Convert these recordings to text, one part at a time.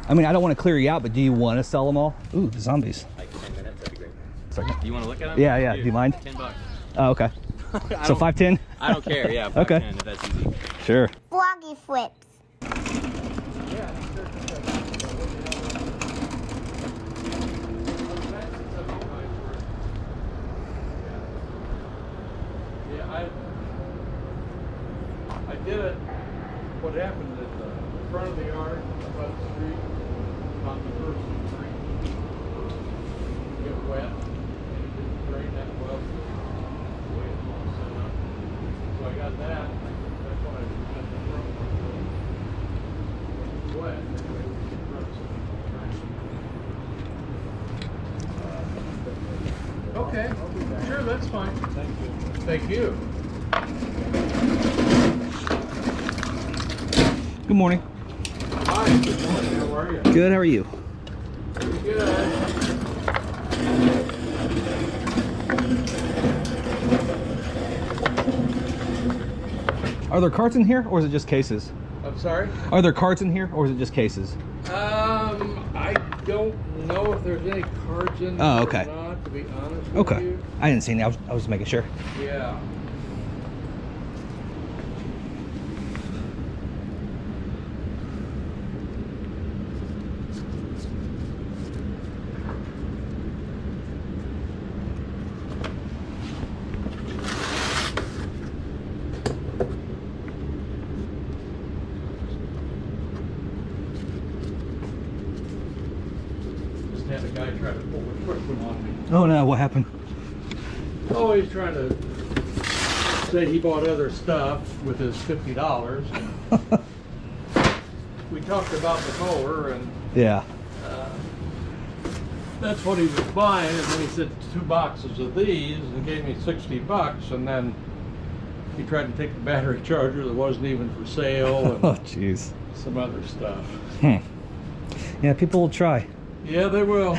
I mean, I don't want to clear you out, but do you want to sell them all? Ooh, zombies. Like 10 minutes, that'd be great. Sorry. Do you want to look at them? Yeah, yeah. Do you mind? $10. Oh, okay. So 510? I don't care. Yeah, 510 Okay. if that's easy. Sure. Froggy flips. I did it. What happened is the front of the yard, above the street, on the first street, get wet, and it didn't drain that well. The way it's all set up. So I got that. That's why I got the front one. When it's wet, anyway, we can run some. Okay, sure, that's fine. Thank you. Thank you. Good morning. Hi, good morning. How are you? Good, how are you? Pretty good. Are there carts in here, or is it just cases? I'm sorry? Are there carts in here, or is it just cases? I don't know if there's any cards in there Oh, okay. or not, to be honest with Okay. you. I didn't see any. I was making sure. Yeah. Just had a guy try to pull the quick one on me. Oh no, what happened? Oh, he's trying to say he bought other stuff with his $50. We talked about the mower, and Yeah. that's what he was buying, and then he said 2 boxes of these and gave me $60, and then he tried to take the battery charger that wasn't even for sale Oh and jeez. some other stuff. Yeah, people will try. Yeah, they will.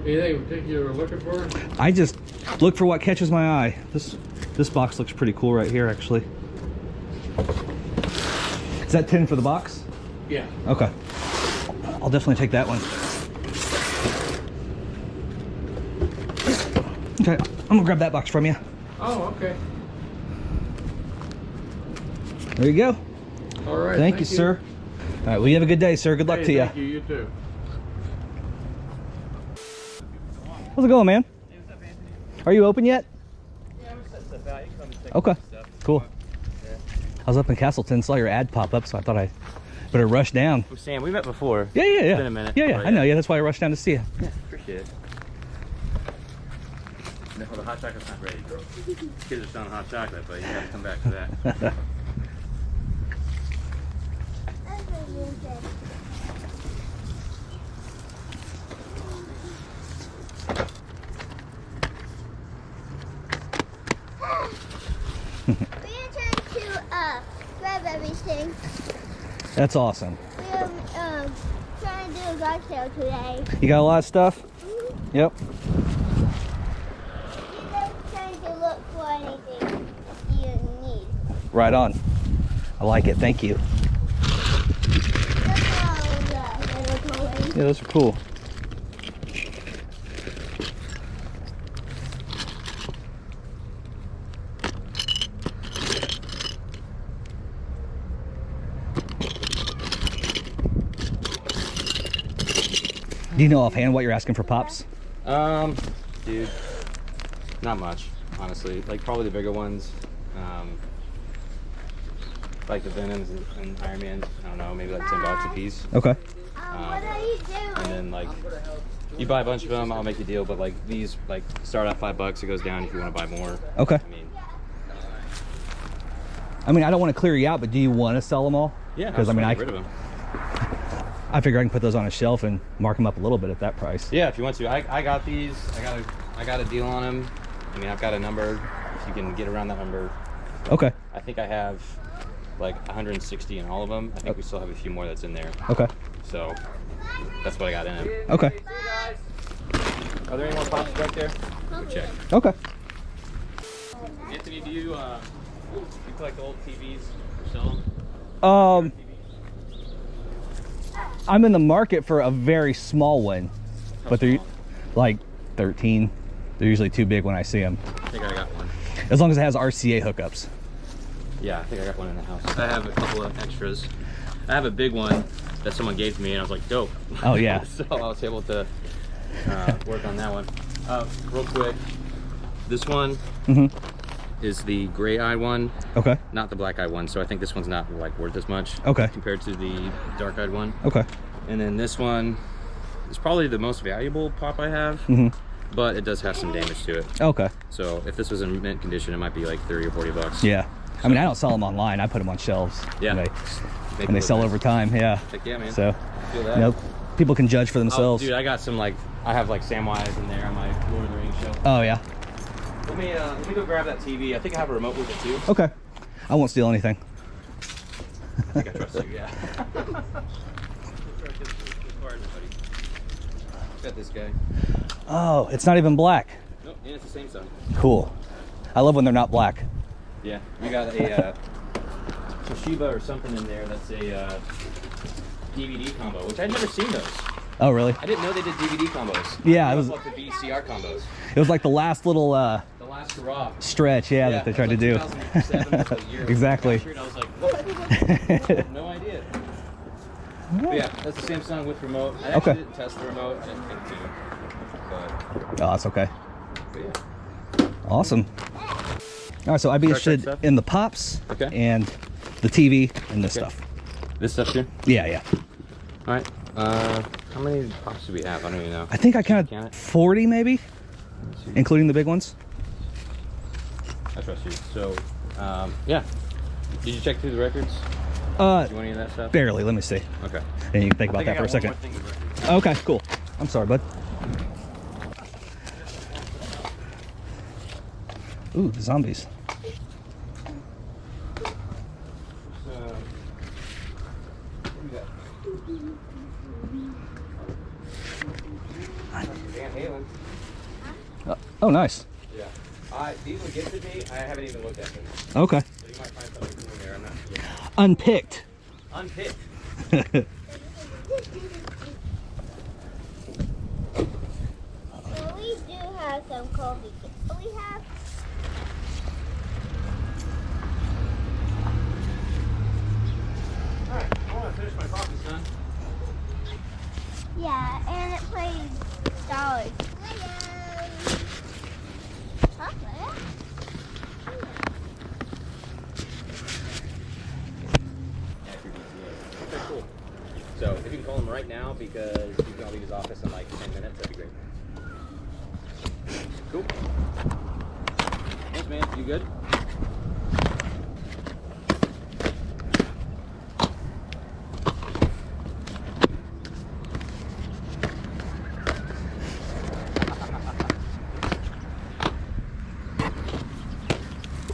Anything in particular you're looking for? I just look for what catches my eye. This box looks pretty cool right here, actually. Is that 10 for the box? Yeah. Okay. I'll definitely take that one. Okay, I'm gonna grab that box from you. Oh, okay. There you go. All right. Thank you, sir. All right, well, you have a good day, sir. Good luck to you. Thank you. You too. How's it going, man? Hey, what's up, Anthony? Are you open yet? Yeah, we're setting stuff out. You can come and take Okay, stuff. cool. Yeah. I was up in Castleton, saw your ad pop up, so I thought I better rush down. I'm Sam. We met before. Yeah, yeah, yeah. It's been a minute. Yeah, but I know. Yeah, that's why I rushed down to see you. Yeah, appreciate it. No, the hot chocolate's not ready. Kids are selling hot chocolate, but you gotta come back to that. We're trying to grab everything. That's awesome. We're trying to do a garage sale today. You got a lot of stuff? Yep. We're just trying to look for anything you need. Right on. I like it. Thank you. That's all the little toys. Yeah, those are cool. Do you know offhand what you're asking for pops? Dude, not much, honestly. Like probably the bigger ones. Like the Venoms and Iron Mans. I don't know, maybe like $10 a piece. Okay. What are you doing? And then like, you buy a bunch of them, I'll make a deal. But like these, like start at $5. It goes down if you want to buy more. Okay. I mean, I don't want to clear you out, but do you want to sell them all? yeah. Because I mean, get rid of them. I figure I can put those on a shelf and mark them up a little bit at that price. Yeah, if you want to. I got these. I got a deal on them. I mean, I've got a number. If you can get around that number. Okay. I think I have like 160 in all of them. I think we still have a few more that's in there. Okay. So that's what I got in it. Okay. Are there any more pops back there? Go check. Okay. Anthony, do you collect old TVs or sell them? I'm in the market for a very small one, but they're like 13. They're usually too big when I see them. I think I got one. As long as it has RCA hookups. Yeah, I think I got one in the house. I have a couple of extras. I have a big one that someone gave me, and I was like, dope. Oh yeah. So I was able to work on that one. Real quick, this one is the gray-eyed one. Okay. Not the black-eyed one. So I think this one's not like worth as much. Okay. Compared to the dark-eyed one. Okay. And then this one is probably the most valuable pop I have, but it does have some damage to it. Okay. So if this was in mint condition, it might be like 30 or 40 bucks. Yeah. I mean, I don't sell them online. I put them on shelves. Yeah. And they sell over time. Yeah. Heck yeah, man. So, Feel that. nope. People can judge for themselves. Oh, dude, I got some I have like Samwise in there on my Lord of the Rings shelf. Oh yeah. Let me go grab that TV. I think I have a remote with it too. Okay. I won't steal anything. I think I trust you, yeah. Got this guy. Oh, it's not even black. Nope, and it's the same size. Cool. I love when they're not black. Yeah, we got a Toshiba or something in there that's a DVD combo, which I'd never seen those. Oh really? I didn't know they did DVD combos. Yeah, I it was. like the VCR combos. It was like the last little The last hurrah. stretch, yeah, that they tried to do. 2007 was the year Exactly. I was like, what? No idea. But yeah, that's the Samsung with remote. I actually didn't test the remote. I didn't think to. But Oh, that's okay. yeah. Awesome. All right, so I'd be Star Trek interested stuff? in the pops Okay. and the TV and this Okay. stuff. This stuff here? Yeah, yeah. All right. How many pops do we have? I don't even know. I think I Count counted it? 40 maybe, Let's see. including the big ones. I trust you. So, yeah. Did you check through the records? Do you want any of that stuff? Barely. Let me see. Okay. And you can think about that for a second. Okay, cool. I'm sorry, bud. Ooh, the zombies. Van Halen. Oh, nice. Yeah. These were gifted me. I haven't even looked at them. Okay. So you might find something cool in there. I'm not sure. Unpicked. Unpicked. Well, we do have some coffee. We have. Alright, I want to finish my coffee, son. Yeah, and it plays dollars. Okay, cool. So if you can call him right now because he's gonna leave his office in like 10 minutes, that'd be great. Cool. Thanks, man. You good?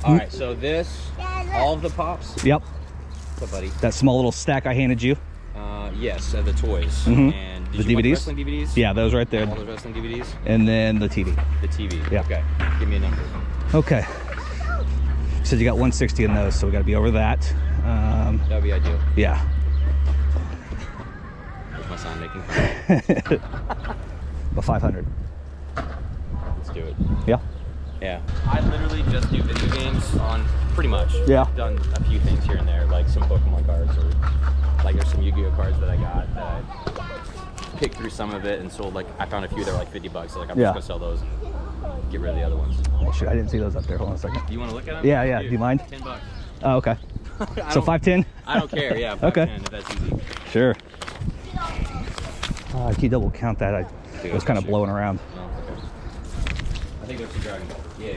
All right. So this, all of the pops. Yep. What's up, buddy? That small little stack I handed you. Yes, the toys. Mhm. And The did you watch DVDs? wrestling DVDs? Yeah, those right there. All those wrestling DVDs? And then the TV. The TV. Yeah. Okay. Give me a number. Okay. You said you got 160 in those, so we got to be over that. That would be ideal. Yeah. Where's my son making fun? About 500. Let's do it. Yeah. Yeah. I literally just do video games on pretty much. Yeah. I've done a few things here and there, like some Pokemon cards or like there's some Yu-Gi-Oh cards that I got that I picked through some of it and sold. Like I found a few that were like 50 bucks. So like I'm Yeah. just gonna sell those and get rid of the other ones. Oh, shoot, I didn't see those up there. Hold on a second. Do you want to look at them? Yeah, yeah. Do you mind? 10 bucks. Oh, okay. I So don't- 510? I don't care. Yeah. Okay. 510, if that's easy. Sure. Can you double count that? I was kind of shoot. blowing around. No, okay. I think there's two Dragon Ball. Yeah.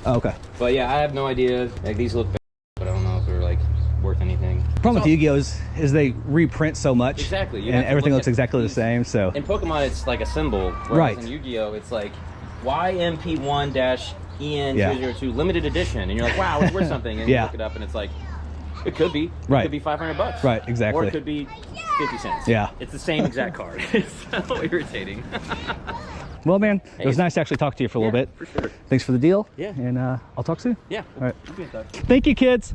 Oh, okay. But yeah, I have no idea. Like these look bad, but I don't know if they're like worth anything. Problem with Yu-Gi-Oh is they reprint so much. Exactly. You And have to everything look looks at exactly the these- same, so. In Pokemon, it's like a symbol. Whereas Right. in Yu-Gi-Oh, it's like YMP1-EN002 limited edition, and you're like, wow, it's worth something. And Yeah. you look it up, and it's like It could be. Right. It could be $500. Right, exactly. Or it could be 50 cents. Yeah. It's the same exact card. It's so irritating. Well, man, it was nice to actually talk to you for a little bit. For sure. Thanks for the deal. Yeah. And I'll talk soon. Yeah. All right. We'll be in touch. Thank you, kids.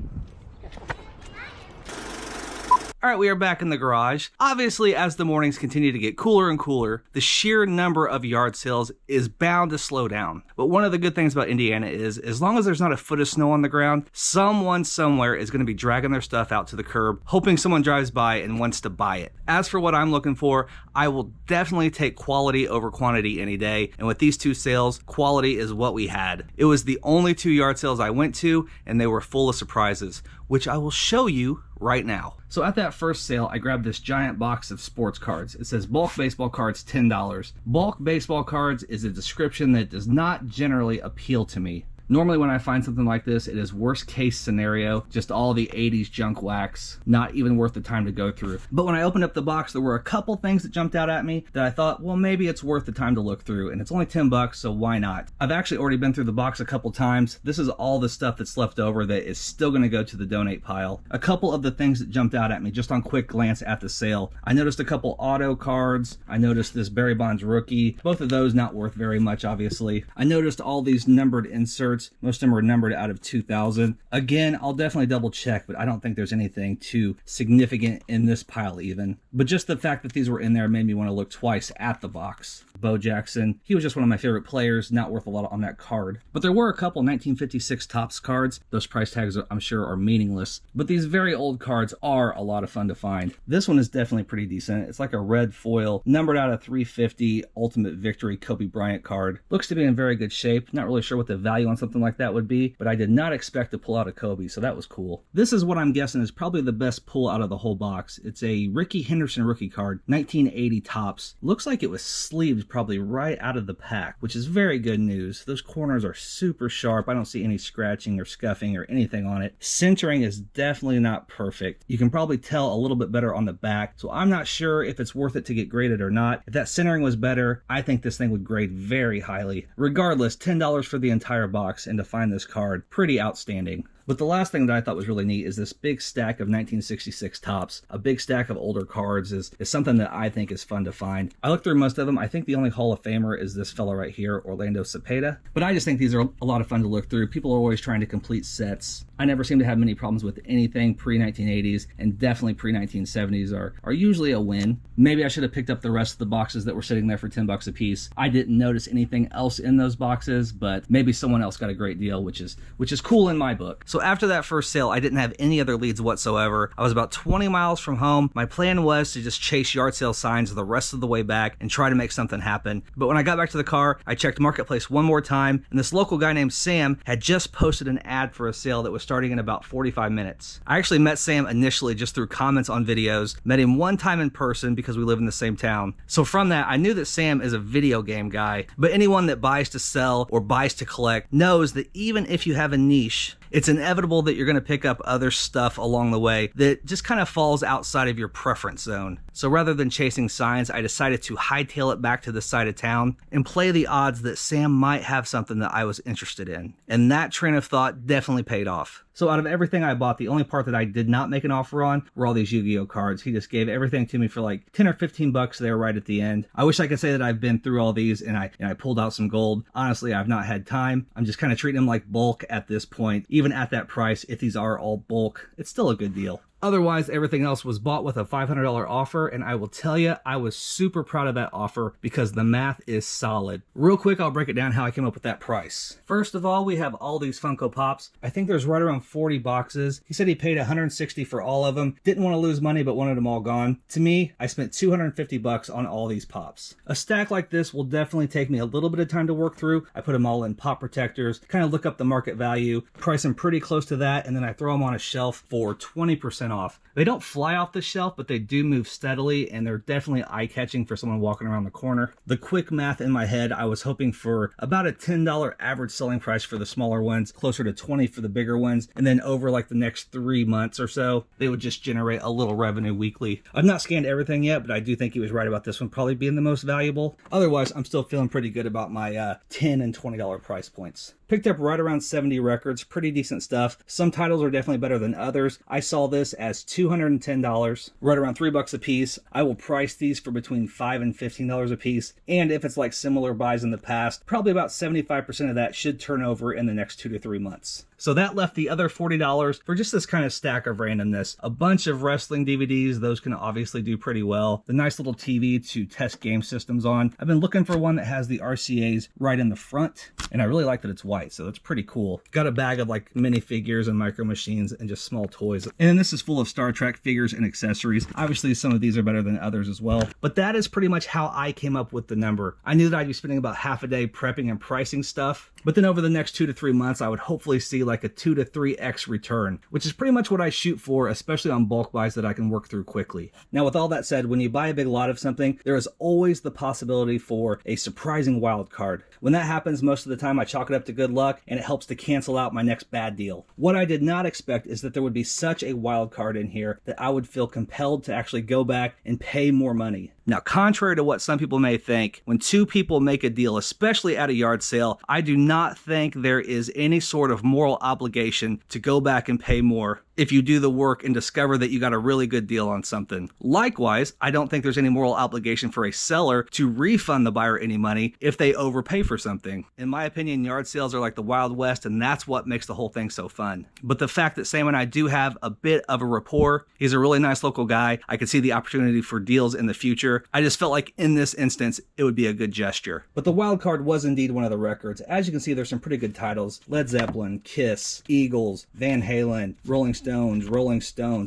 All right, we are back in the garage. Obviously, as the mornings continue to get cooler and cooler, the sheer number of yard sales is bound to slow down. But one of the good things about Indiana is, as long as there's not a foot of snow on the ground, someone somewhere is going to be dragging their stuff out to the curb, hoping someone drives by and wants to buy it. As for what I'm looking for, I will definitely take quality over quantity any day. And with these two sales, quality is what we had. It was the only 2 yard sales I went to, and they were full of surprises, which I will show you right now. So at that first sale, I grabbed this giant box of sports cards. It says bulk baseball cards, $10. Bulk baseball cards is a description that does not generally appeal to me. Normally when I find something like this, it is worst case scenario, just all the 80s junk wax, not even worth the time to go through. But when I opened up the box, there were a couple things that jumped out at me that I thought, well, maybe it's worth the time to look through, and it's only $10, so why not? I've actually already been through the box a couple times. This is all the stuff that's left over that is still gonna go to the donate pile. A couple of the things that jumped out at me just on quick glance at the sale. I noticed a couple auto cards. I noticed this Barry Bonds rookie. Both of those not worth very much, obviously. I noticed all these numbered inserts. Most of them are numbered out of 2000. Again, I'll definitely double check, but I don't think there's anything too significant in this pile even. But just the fact that these were in there made me want to look twice at the box. Bo Jackson, he was just one of my favorite players, not worth a lot on that card. But there were a couple 1956 Topps cards. Those price tags, I'm sure, are meaningless. But these very old cards are a lot of fun to find. This one is definitely pretty decent. It's like a red foil, numbered out of 350 Ultimate Victory Kobe Bryant card. Looks to be in very good shape. Not really sure what the value on something like that would be, but I did not expect to pull out a Kobe, so that was cool. This is what I'm guessing is probably the best pull out of the whole box. It's a Rickey Henderson rookie card, 1980 Topps. Looks like it was sleeved probably right out of the pack, which is very good news. Those corners are super sharp. I don't see any scratching or scuffing or anything on it. Centering is definitely not perfect. You can probably tell a little bit better on the back, so I'm not sure if it's worth it to get graded or not. If that centering was better, I think this thing would grade very highly. Regardless, $10 for the entire box, and to find this card, pretty outstanding. But the last thing that I thought was really neat is this big stack of 1966 Topps. A big stack of older cards is something that I think is fun to find. I looked through most of them. I think the only Hall of Famer is this fella right here, Orlando Cepeda. But I just think these are a lot of fun to look through. People are always trying to complete sets. I never seem to have many problems with anything pre-1980s, and definitely pre-1970s are usually a win. Maybe I should have picked up the rest of the boxes that were sitting there for $10 a piece. I didn't notice anything else in those boxes, but maybe someone else got a great deal, which is cool in my book. So after that first sale, I didn't have any other leads whatsoever. I was about 20 miles from home. My plan was to just chase yard sale signs the rest of the way back and try to make something happen. But when I got back to the car, I checked Marketplace one more time, and this local guy named Sam had just posted an ad for a sale that was starting in about 45 minutes. I actually met Sam initially just through comments on videos, met him one time in person because we live in the same town. So from that, I knew that Sam is a video game guy, but anyone that buys to sell or buys to collect knows that even if you have a niche, it's inevitable that you're going to pick up other stuff along the way that just kind of falls outside of your preference zone. So rather than chasing signs, I decided to hightail it back to the side of town and play the odds that Sam might have something that I was interested in. And that train of thought definitely paid off. So out of everything I bought, the only part that I did not make an offer on were all these Yu-Gi-Oh cards. He just gave everything to me for like 10 or 15 bucks there right at the end. I wish I could say that I've been through all these and I pulled out some gold. Honestly, I've not had time. I'm just kind of treating them like bulk at this point. Even at that price, if these are all bulk, it's still a good deal. Otherwise, everything else was bought with a $500 offer, and I will tell you, I was super proud of that offer because the math is solid. Real quick, I'll break it down how I came up with that price. First of all, we have all these Funko Pops. I think there's right around 40 boxes. He said he paid $160 for all of them. Didn't want to lose money, but wanted them all gone. To me, I spent $250 on all these Pops. A stack like this will definitely take me a little bit of time to work through. I put them all in pop protectors, kind of look up the market value, price them pretty close to that, and then I throw them on a shelf for 20% off. They don't fly off the shelf, but they do move steadily, and they're definitely eye-catching for someone walking around the corner. The quick math in my head, I was hoping for about a $10 average selling price for the smaller ones, closer to $20 for the bigger ones, and then over like the next 3 months or so, they would just generate a little revenue weekly. I've not scanned everything yet, but I do think he was right about this one probably being the most valuable. Otherwise, I'm still feeling pretty good about my $10 and $20 price points. Picked up right around 70 records, pretty decent stuff. Some titles are definitely better than others. I saw this as $210, right around $3 a piece. I will price these for between $5 and $15 a piece. And if it's like similar buys in the past, probably about 75% of that should turn over in the next 2 to 3 months. So that left the other $40 for just this kind of stack of randomness. A bunch of wrestling DVDs, those can obviously do pretty well. The nice little TV to test game systems on. I've been looking for one that has the RCAs right in the front, and I really like that it's white, so it's pretty cool. Got a bag of like minifigures and micro machines and just small toys. And then this is full of Star Trek figures and accessories. Obviously some of these are better than others as well, but that is pretty much how I came up with the number. I knew that I'd be spending about half a day prepping and pricing stuff, but then over the next 2 to 3 months, I would hopefully see like a 2 to 3x return, which is pretty much what I shoot for, especially on bulk buys that I can work through quickly. Now, with all that said, when you buy a big lot of something, there is always the possibility for a surprising wild card. When that happens, most of the time I chalk it up to good luck, and it helps to cancel out my next bad deal. What I did not expect is that there would be such a wild card in here that I would feel compelled to actually go back and pay more money. Now, contrary to what some people may think, when 2 people make a deal, especially at a yard sale, I do not think there is any sort of moral obligation to go back and pay more if you do the work and discover that you got a really good deal on something. Likewise, I don't think there's any moral obligation for a seller to refund the buyer any money if they overpay for something. In my opinion, yard sales are like the Wild West, and that's what makes the whole thing so fun. But the fact that Sam and I do have a bit of a rapport, he's a really nice local guy, I could see the opportunity for deals in the future. I just felt like in this instance, it would be a good gesture. But the wild card was indeed one of the records. As you can see, there's some pretty good titles. Led Zeppelin, Kiss, Eagles, Van Halen, Rolling Stones,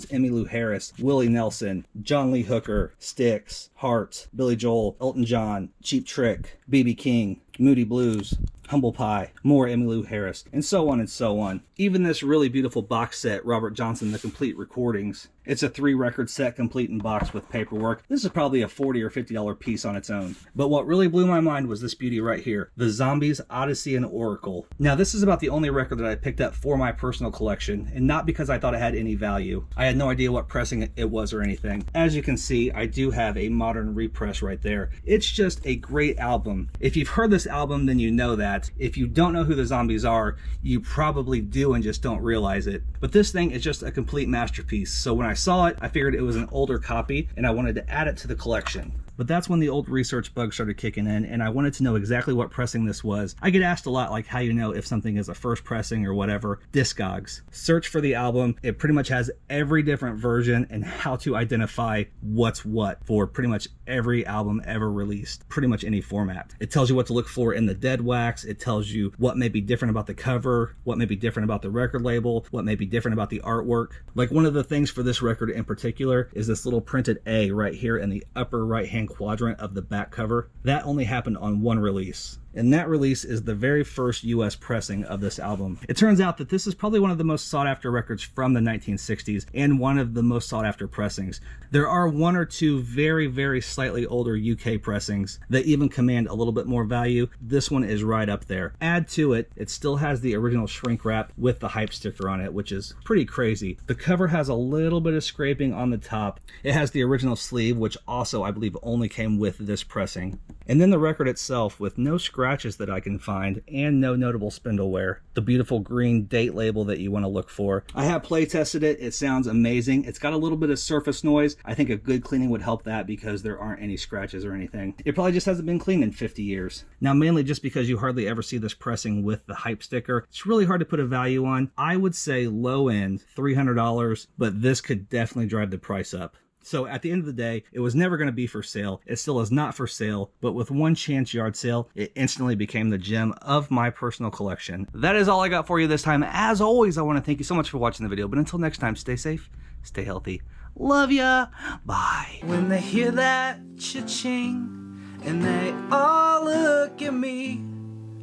Emmylou Harris, Willie Nelson, John Lee Hooker, Styx, Heart, Billy Joel, Elton John, Cheap Trick, B.B. King, Moody Blues, Humble Pie, more Emmylou Harris, and so on and so on. Even this really beautiful box set, Robert Johnson, The Complete Recordings. It's a 3-record set complete in box with paperwork. This is probably a $40 or $50 piece on its own. But what really blew my mind was this beauty right here, The Zombies, Odyssey, and Oracle. Now, this is about the only record that I picked up for my personal collection, and not because I thought it had any value. I had no idea what pressing it was or anything. As you can see, I do have a modern repress right there. It's just a great album. If you've heard this album, then you know that. If you don't know who the Zombies are, you probably do and just don't realize it. But this thing is just a complete masterpiece. So when I saw it, I figured it was an older copy and I wanted to add it to the collection. But that's when the old research bug started kicking in, and I wanted to know exactly what pressing this was. I get asked a lot, like how you know if something is a first pressing or whatever. Discogs. Search for the album. It pretty much has every different version and how to identify what's what for pretty much every album ever released. Pretty much any format. It tells you what to look for in the dead wax. It tells you what may be different about the cover, what may be different about the record label, what may be different about the artwork. Like one of the things for this record in particular is this little printed A right here in the upper right hand quadrant of the back cover. That only happened on one release. And that release is the very first US pressing of this album. It turns out that this is probably one of the most sought after records from the 1960s and one of the most sought after pressings. There are 1 or 2 very, very slightly older UK pressings that even command a little bit more value. This one is right up there. Add to it, it still has the original shrink wrap with the hype sticker on it, which is pretty crazy. The cover has a little bit of scraping on the top. It has the original sleeve, which also I believe only came with this pressing. And then the record itself with no scratches that I can find and no notable spindle wear. The beautiful green date label that you want to look for. I have play tested it. It sounds amazing. It's got a little bit of surface noise. I think a good cleaning would help that because there aren't any scratches or anything. It probably just hasn't been cleaned in 50 years. Now, mainly just because you hardly ever see this pressing with the hype sticker, it's really hard to put a value on. I would say low end, $300, but this could definitely drive the price up. So at the end of the day, it was never going to be for sale. It still is not for sale, but with one chance yard sale, it instantly became the gem of my personal collection. That is all I got for you this time. As always, I want to thank you so much for watching the video, but until next time, stay safe, stay healthy. Love ya. Bye. When they hear that cha-ching and they all look at me,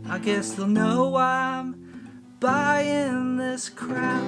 I guess they'll know I'm buying this crap.